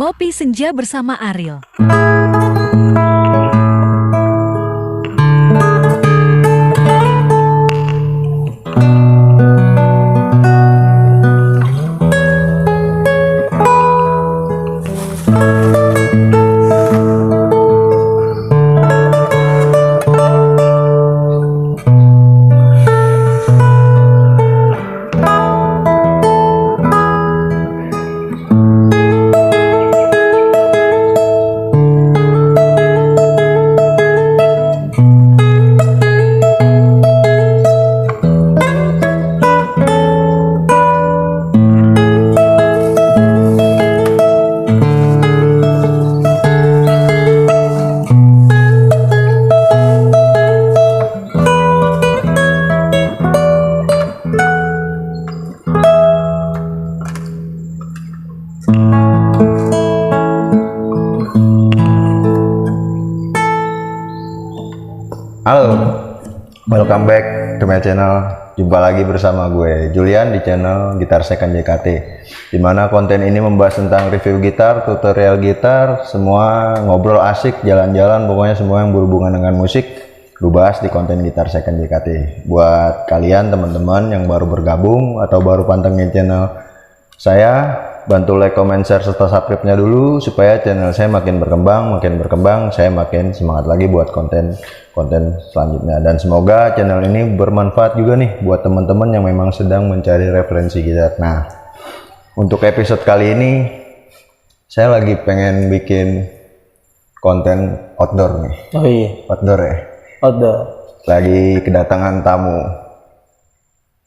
Ngopi Senja bersama Ariel. Halo, welcome back to my channel. Jumpa lagi bersama gue Julian di channel Gitar Second JKT, dimana konten ini membahas tentang review gitar, tutorial gitar, semua ngobrol asik, jalan-jalan, pokoknya semua yang berhubungan dengan musik gue bahas di konten Gitar Second JKT. Buat kalian teman-teman yang baru bergabung atau baru pantengin channel saya, bantu like, comment, share, serta subscribe-nya dulu supaya channel saya makin berkembang, saya makin semangat lagi buat konten selanjutnya. Dan semoga channel ini bermanfaat juga nih buat teman-teman yang memang sedang mencari referensi gitar. Nah, untuk episode kali ini saya lagi pengen bikin konten outdoor nih. Oh iya, Outdoor ya. outdoor. Lagi kedatangan tamu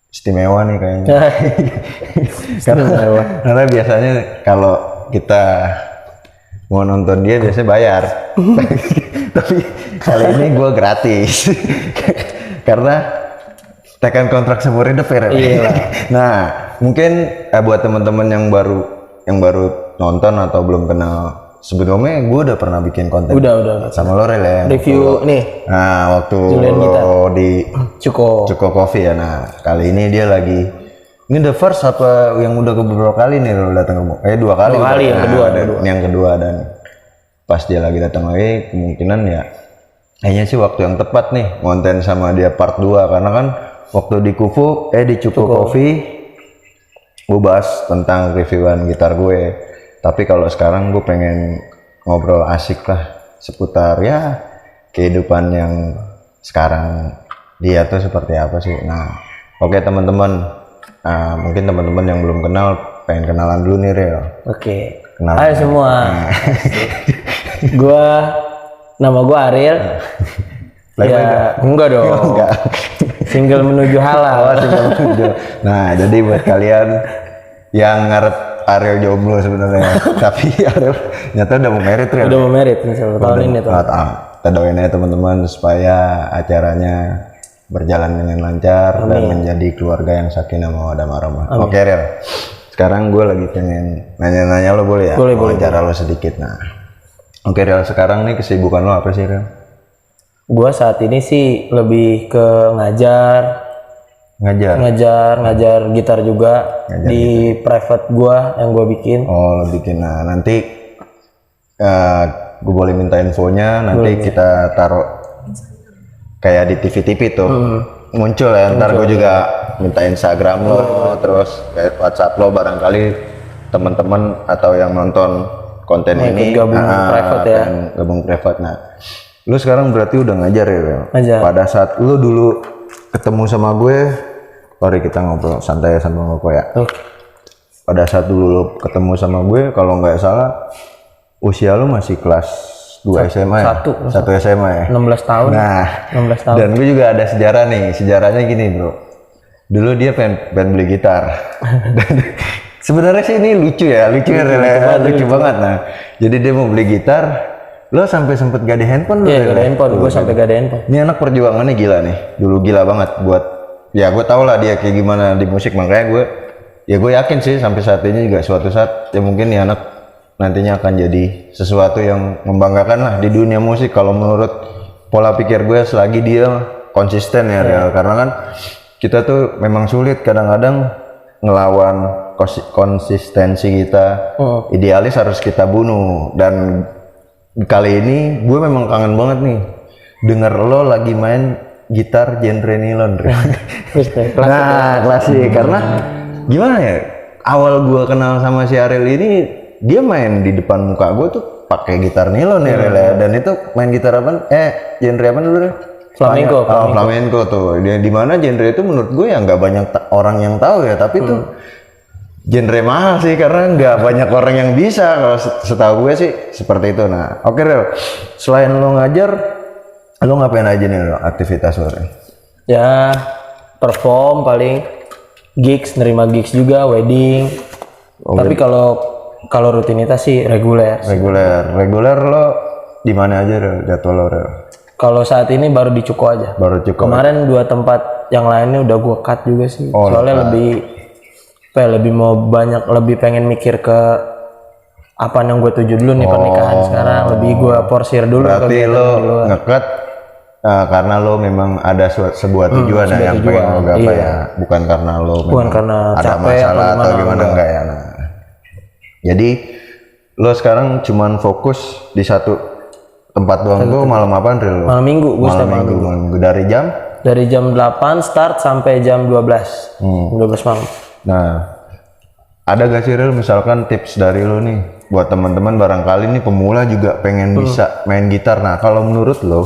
istimewa nih kayaknya. Karena biasanya kalau kita mau nonton dia biasanya bayar. Tapi kali ini gue gratis. Karena tekan kontrak seumur hidup ya. Iya. Nah, mungkin buat teman-teman yang baru nonton atau belum kenal, sebelumnya gue udah pernah bikin konten. Udah. Sama lo Rel ya. Review nih. Nah, waktu Julian Gitar. lo di Cukup. Coffee ya. Nah, kali ini dia lagi, ini the first apa yang udah beberapa kali nih lo datang ke dua kali. Dua kali, yang kedua. Yang kedua, dan pas dia lagi datang lagi kemungkinan ya kayaknya sih waktu yang tepat nih konten sama dia part 2, karena kan waktu di Cukup Coffee gue bahas tentang reviewan gitar gue, tapi kalau sekarang gue pengen ngobrol asik lah seputar ya kehidupan yang sekarang dia tuh seperti apa sih. Nah, oke teman-teman, mungkin teman-teman yang belum kenal pengen kenalan dulu nih Rel. Oke. Kenalan. Hai semua. Nama gua Ariel. Ya, enggak dong. Enggak. Single menuju halal. Nah, jadi buat kalian yang ngarep Ariel jomblo sebenarnya, tapi Ariel nyata udah mau merit Rel. Udah mau merit misalnya tahun ini tuh. Kita doain aja teman-teman supaya acaranya berjalan dengan lancar. Amin. Dan menjadi keluarga yang sakinah mawaddah warahmah. Oke Rel, sekarang gue lagi pengen nanya-nanya lo, boleh ya? Boleh. Wawancara lo sedikit. Nah, oke Rel, sekarang nih kesibukan lo apa sih Rel? Gua saat ini sih lebih ke ngajar gitar juga di private gua yang gua bikin. Oh, lo bikin. Nah, nanti gue boleh minta infonya, nanti boleh. Kita taruh kayak di TV-TV tuh. Muncul ya, ntar gue juga minta Instagram lo, terus kayak WhatsApp lo, barangkali teman-teman atau yang nonton konten ini gabung private ya. Gabung private. Nah, lu sekarang berarti udah ngajar ya, Rel? Ngajar. Pada saat lu dulu ketemu sama gue, mari kita ngobrol santai sama gue ya. Pada saat dulu lu ketemu sama gue, kalau nggak salah usia lu masih kelas 2 SMA ya? Satu SMA ya? 16 tahun. Nah, 16 tahun. Dan gue juga ada sejarah nih. Sejarahnya gini bro. Dulu dia pengen beli gitar. Sebenarnya sih ini lucu banget. Nah, jadi dia mau beli gitar. Lo sampai sempet gak ada handphone? Iya, gak ada handphone. Gue sampai gak ada handphone. Ini anak perjuangannya gila nih. Dulu gila banget buat, ya gue tau lah dia kayak gimana di musik. Makanya gue yakin sih sampai saat ini juga suatu saat ya mungkin nih anak nantinya akan jadi sesuatu yang membanggakan lah di dunia musik. Kalau menurut pola pikir gue, selagi dia konsisten ya Real. Karena kan kita tuh memang sulit kadang-kadang ngelawan konsistensi kita. Idealis harus kita bunuh. Dan kali ini gue memang kangen banget nih denger lo lagi main gitar genre nilon. Nah, klasik. Karena gimana ya? Awal gue kenal sama si Ariel ini, dia main di depan muka gue tuh pakai gitar nilon ya, dan itu main gitar apa? Genre apa dulu? Flamenco. Flamenco tuh. Di mana genre itu menurut gue ya nggak banyak orang yang tahu ya, tapi tuh genre mahal sih karena nggak banyak orang yang bisa. Kalau setahu gue sih seperti itu. Nah, oke Rel. Selain lo ngajar, lo ngapain aja nih lo aktivitas lo? Ya, perform paling, gigs, nerima gigs juga, wedding. Tapi kalau rutinitas sih reguler. Reguler lo di mana aja Rel? Jadwal lo Rel? Kalau saat ini baru di Cuko aja. Baru Cuko. Kemarin 2 tempat yang lainnya udah gua cut juga sih. Soalnya lebih pengen mikir ke apa yang gue tuju dulu nih pernikahan sekarang. Lebih gua porsir dulu. Berarti lo nge-cut karena lo memang ada sebuah tujuan yang pengen lo gapai ya. Bukan karena lo karena ada capek masalah atau gimana enggak ya. Nah, jadi lo sekarang cuman fokus di satu tempat doang tuh malam apa Ril? Malam minggu, malam minggu dari jam 8 start sampai jam 12. 12 malam. Nah, ada gak sih Ril misalkan tips dari lo nih buat teman-teman barangkali nih pemula juga pengen bisa main gitar. Nah, kalau menurut lo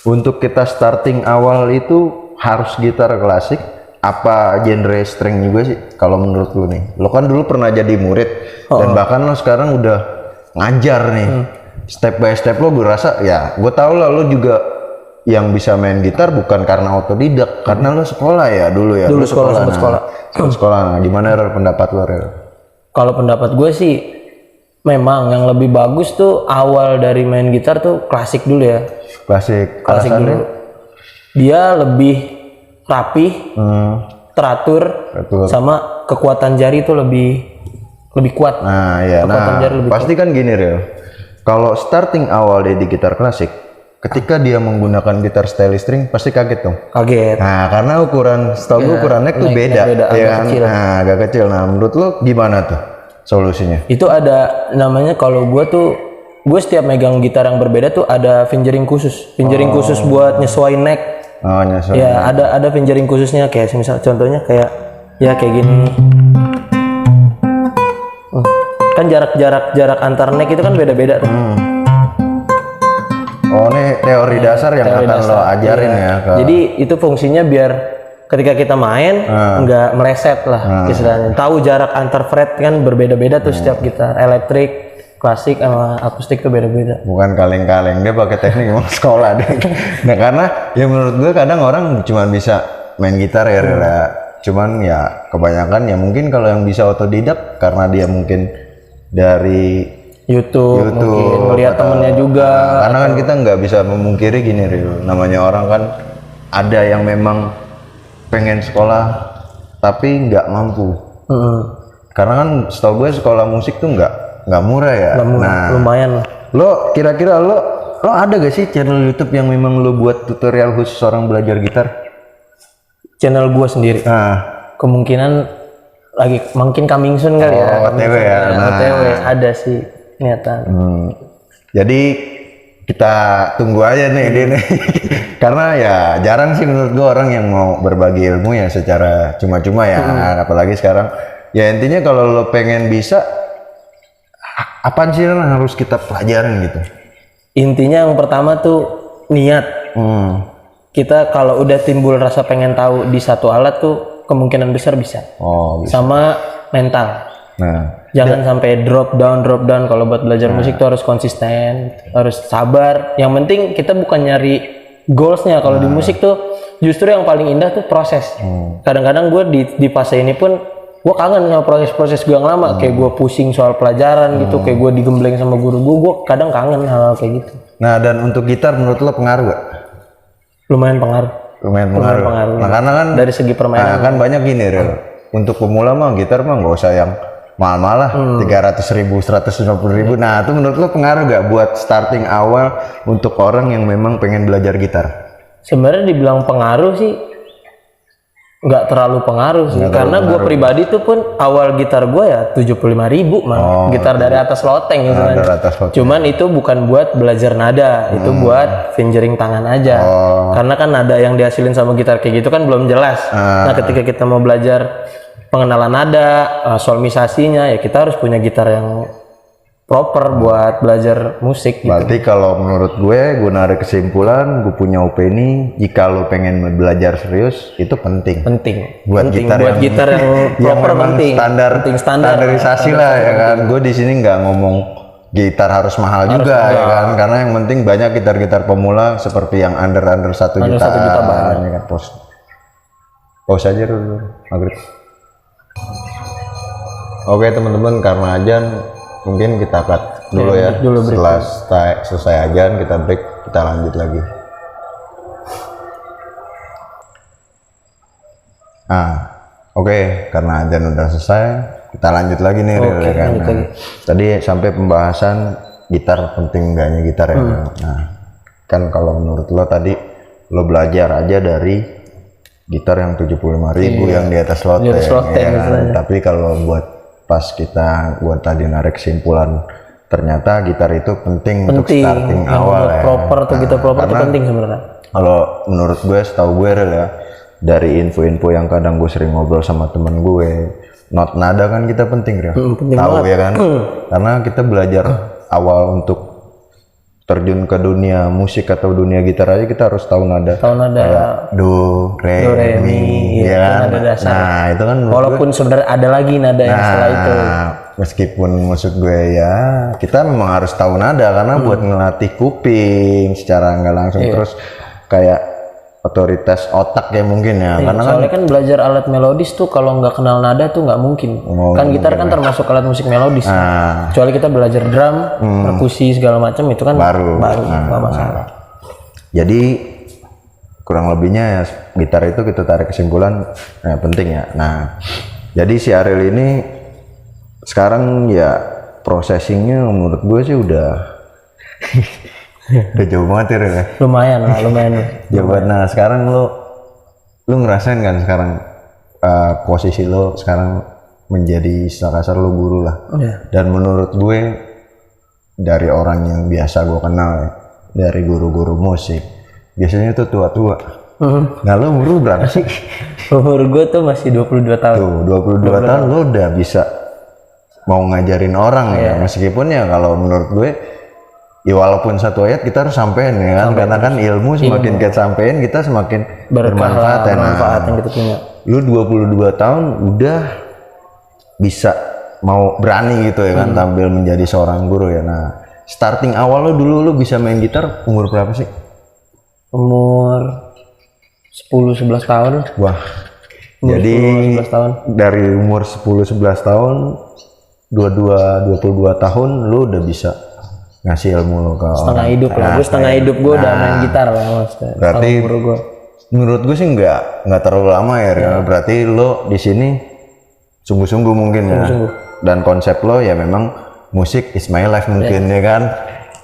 untuk kita starting awal itu harus gitar klasik apa genre string juga sih kalau menurut lo nih? Lo kan dulu pernah jadi murid dan bahkan lo sekarang udah ngajar nih. Step by step lo gue rasa ya gue tau lah lo juga yang bisa main gitar bukan karena otodidak, karena lo sekolah ya dulu ya. Dulu sekolah. Nah, gimana Rel pendapat lo Rel? Kalau pendapat gue sih memang yang lebih bagus tuh awal dari main gitar tuh klasik dulu ya. Klasik dulu. Dia lebih rapi, teratur, sama kekuatan jari tuh lebih kuat. Nah ya, pasti kan gini Rel. Kalau starting awal dia di gitar klasik, ketika dia menggunakan gitar style string pasti kaget dong. Kaget. Nah, karena ukuran neck tuh beda ya kan? Kecil. Nah, agak kecil. Nah, menurut lo gimana tuh solusinya? Itu ada namanya, kalau gue setiap megang gitar yang berbeda tuh ada fingering khusus. Fingering khusus buat nyesuaiin neck. Oh, nyesuaiin. Ya, ada fingering khususnya, kayak misal contohnya kayak gini. Kan jarak antar neck itu kan beda-beda tuh. Oh, ini teori dasar yang akan lo ajarin ya. Jadi itu fungsinya biar ketika kita main nggak meleset lah istilahnya. Tahu jarak antar fret kan berbeda-beda tuh setiap gitar. Elektrik, klasik sama akustik tuh beda-beda. Bukan kaleng-kaleng, dia pakai teknik emang sekolah deh. Nah, karena ya menurut gue kadang orang cuma bisa main gitar ya, cuman ya kebanyakan ya mungkin kalau yang bisa otodidak karena dia mungkin dari YouTube mungkin ngeliat temennya juga. Karena kan kita nggak bisa memungkiri gini Ril, namanya orang kan ada yang memang pengen sekolah tapi nggak mampu. Karena kan setahu gue sekolah musik tuh nggak murah ya. Nah, lumayan lah. Lo kira-kira lo ada gak sih channel YouTube yang memang lo buat tutorial khusus orang belajar gitar? Channel gue sendiri. Kemungkinan mungkin coming soon kali ya. OTW ya. OTW ada sih niatan. Jadi kita tunggu aja nih ini nih. Karena ya jarang sih menurut gue orang yang mau berbagi ilmu ya secara cuma-cuma ya. Apalagi sekarang ya intinya kalau lo pengen bisa apa sih yang harus kita pelajarin gitu? Intinya yang pertama tuh niat. Kita kalau udah timbul rasa pengen tahu di satu alat tuh kemungkinan besar bisa. Sama mental. Nah, jangan sampai drop down. Kalau buat belajar musik tuh harus konsisten, harus sabar. Yang penting kita bukan nyari goalsnya. Kalau di musik tuh justru yang paling indah tuh proses. Kadang-kadang gue di fase ini pun gue kangen sama proses-proses gue yang lama. Kayak gue pusing soal pelajaran gitu, kayak gue digembleng sama guru gue kadang kangen hal kayak gitu. Nah, dan untuk gitar menurut lo pengaruh gak? Lumayan pengaruh. Nah, karena kan dari segi permainan kan banyak gini Ril. Untuk pemula mah gitar mah nggak usah yang mahal-mahal lah, 300.000, 150.000. Nah, itu menurut lo pengaruh gak buat starting awal untuk orang yang memang pengen belajar gitar? Sebenarnya dibilang pengaruh sih nggak terlalu pengaruh sih, karena gue pribadi tuh pun awal gitar gue ya 75.000 mah, gitar dari atas loteng gitu kan. Cuman itu bukan buat belajar nada, itu buat fingering tangan aja. Karena kan nada yang dihasilin sama gitar kayak gitu kan belum jelas. Nah ketika kita mau belajar pengenalan nada, solmisasinya, ya kita harus punya gitar yang proper buat belajar musik gitu. Berarti kalau menurut gue narik kesimpulan, gue punya opini, jika lo pengen belajar serius itu penting buat gitar yang proper, penting standarisasi lah ya kan. Gue di sini nggak ngomong gitar harus mahal juga ya kan, karena yang penting banyak gitar-gitar pemula seperti yang under 1 juta ya kan. Pause aja dulu maghrib. Oke teman-teman, karena ajan mungkin kita cut dulu ya. Setelah selesai ajan kita break, kita lanjut lagi. Oke, karena ajan udah selesai, kita lanjut lagi nih. Tadi sampai pembahasan gitar penting enggaknya gitar ya. Nah, kan kalau menurut lo tadi lo belajar aja dari gitar yang 75.000 yang di atas loteng ya. Tapi kalau pas kita buat tadi narik kesimpulan, ternyata gitar itu penting untuk starting awal ya. Proper tuh gitar proper itu penting sebenarnya. Kalau menurut gue, setahu gue ya, dari info-info yang kadang gue sering ngobrol sama temen gue, not nada kan kita penting ya. Tahu ya kan? Karena kita belajar awal untuk terjun ke dunia musik atau dunia gitar aja kita harus tahu nada. Kayak do, re, mi, ya. Nada dasar. Nah, itu kan walaupun sebenarnya ada lagi nada yang setelah itu. Meskipun maksud gue ya, kita memang harus tahu nada karena buat ngelatih kuping secara nggak langsung, terus kayak otoritas otak ya mungkin ya. Karena soalnya kan belajar alat melodis tuh kalau nggak kenal nada tuh nggak mungkin. Kan gitar kan termasuk alat musik melodis. Kecuali kita belajar drum, perkusi segala macam itu kan baru nggak masalah. Jadi kurang lebihnya ya gitar itu kita tarik kesimpulan penting ya. Nah, jadi si Ariel ini sekarang ya processingnya menurut gue sih udah udah jauh banget ya. Lumayan. Jauh banget. Nah sekarang lu ngerasain kan sekarang posisi lo sekarang menjadi secara kasar lo guru lah. Dan menurut gue dari orang yang biasa gue kenal ya, dari guru-guru musik biasanya tuh tua-tua. Nah lo umur berapa sih? Umur gue tuh masih 22 tahun. Tuh 22 tahun lo udah bisa mau ngajarin orang ya. Meskipun ya kalau menurut gue ya walaupun satu ayat kita harus sampein ya kan, karena kan ilmu semakin kita sampein kita semakin bermanfaat ya. Yang kita punya. Lu 22 tahun udah bisa mau berani gitu ya kan tampil menjadi seorang guru ya. Nah starting awal lu dulu lu bisa main gitar umur berapa sih? Umur 10-11 tahun. Wah jadi 11 tahun. Dari umur 10-11 tahun 22 tahun lu udah bisa ngasih ilmu lo ke setengah orang. Hidup lah, gue setengah hidup gue udah main gitar lah maksudnya. Berarti menurut gue sih nggak terlalu lama ya. Berarti lo di sini sungguh-sungguh mungkin ya. Dan konsep lo ya memang musik is my life mungkin ya kan.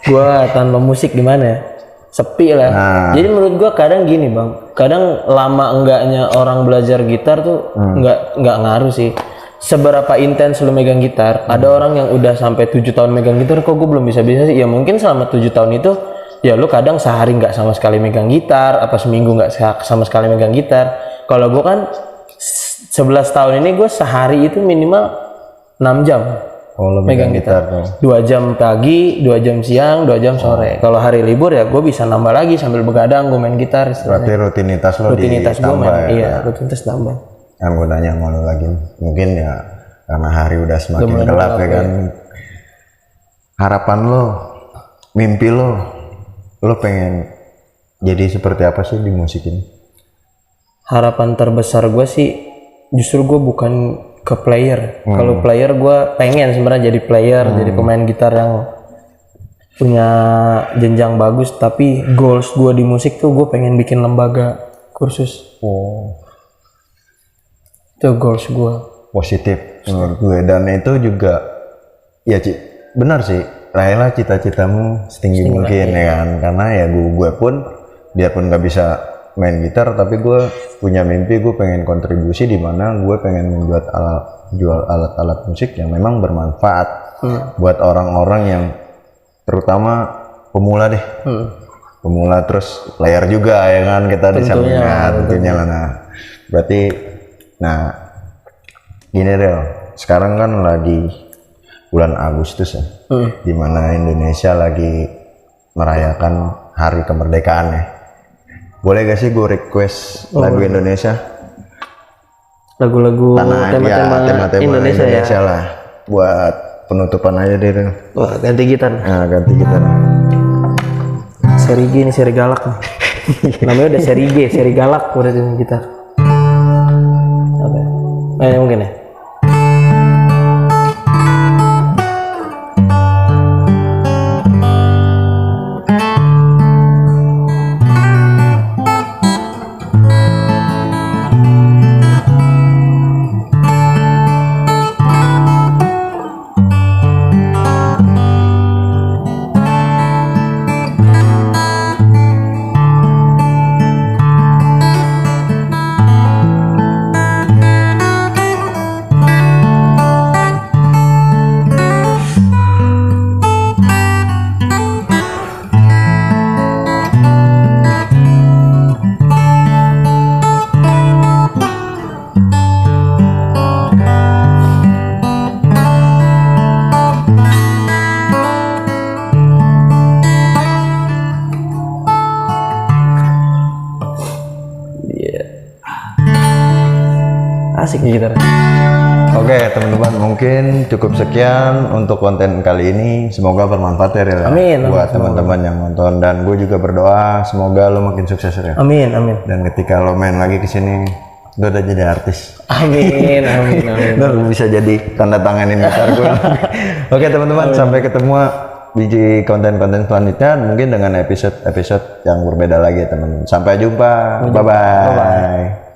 Gue tanpa musik gimana ya? Sepi lah. Jadi menurut gue kadang gini bang, kadang lama enggaknya orang belajar gitar tuh nggak ngaruh sih. Seberapa intens lu megang gitar, ada orang yang udah sampai 7 tahun megang gitar, kok gue belum bisa sih. Ya mungkin selama 7 tahun itu ya lu kadang sehari nggak sama sekali megang gitar, apa seminggu nggak sama sekali megang gitar. Kalau gue kan 11 tahun ini gue sehari itu minimal 6 jam megang gitar. 2 jam pagi, 2 jam siang, 2 jam sore. Kalau hari libur ya gue bisa nambah lagi sambil begadang gue main gitar. Berarti rutinitas lo ditambah ya? Iya, rutinitas tambah. Yang gue nanya sama lo lagi, mungkin ya karena hari udah semakin gelap ya kan. Harapan lo, mimpi lo pengen jadi seperti apa sih di musik ini? Harapan terbesar gue sih justru gue bukan ke player. Kalau player gue pengen sebenarnya jadi player, jadi pemain gitar yang punya jenjang bagus. Tapi goals gue di musik tuh gue pengen bikin lembaga kursus. Itu goals gue. Positif menurut gue, dan itu juga ya benar sih, raihlah cita-citamu setinggi mungkin ya kan. Karena ya gue pun biarpun nggak bisa main gitar, tapi gue punya mimpi, gue pengen kontribusi di mana gue pengen jual alat-alat musik yang memang bermanfaat buat orang-orang yang terutama pemula deh. Pemula terus player juga ya kan, kita di sampingnya tentunya lah. Nah, berarti gini deh, sekarang kan lagi bulan Agustus ya, dimana Indonesia lagi merayakan hari kemerdekaan ya. Boleh gak sih gue request lagu Indonesia? Lagu-lagu tema-tema Indonesia lah. Buat penutupan aja deh. Wah, ganti gitar. Nah, ganti gitar. Seri G ini seri galak nih. Namanya udah seri G, seri galak udah dengan gitar. Apa ya? Mungkin ya. Asik nih gitar. Oke teman-teman, mungkin cukup sekian untuk konten kali ini. Semoga bermanfaat ya Ril. Amin. Buat teman-teman yang nonton, dan gue juga berdoa semoga lo makin sukses ya. Amin, amin. Dan ketika lo main lagi ke sini, lo udah jadi artis. Amin, amin, amin. Lo bisa jadi tanda tanganin gitar gue. Oke teman-teman, sampai ketemu di konten-konten selanjutnya, mungkin dengan episode yang berbeda lagi teman-teman. Sampai jumpa. Bye-bye.